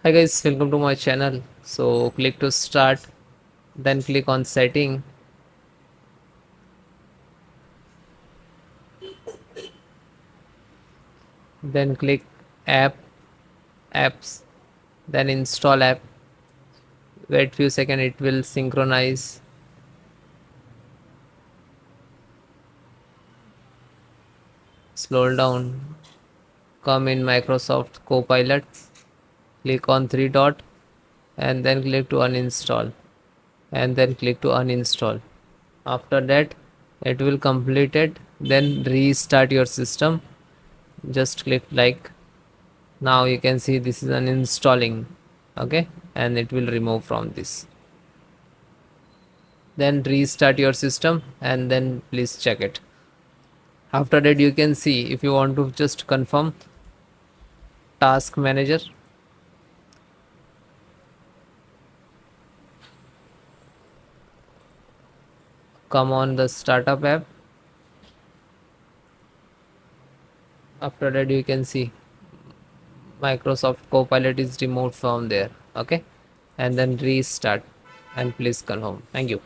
Hi guys, welcome to my channel. So click to start, then click on setting, then click app, apps, then install app. Wait few seconds, it will synchronize. Slow down. Come in Microsoft Copilot. Click on three dot and then click to uninstall and then click to uninstall. After that, it will complete it. Then restart your system. Just click like. Now you can see this is uninstalling, okay, and it will remove from this. Then restart your system and then please check it. After that, you can see if you want to just confirm task manager, come on the startup app. After that, you can see Microsoft Copilot is removed from there, okay, and then restart and please confirm. Thank you.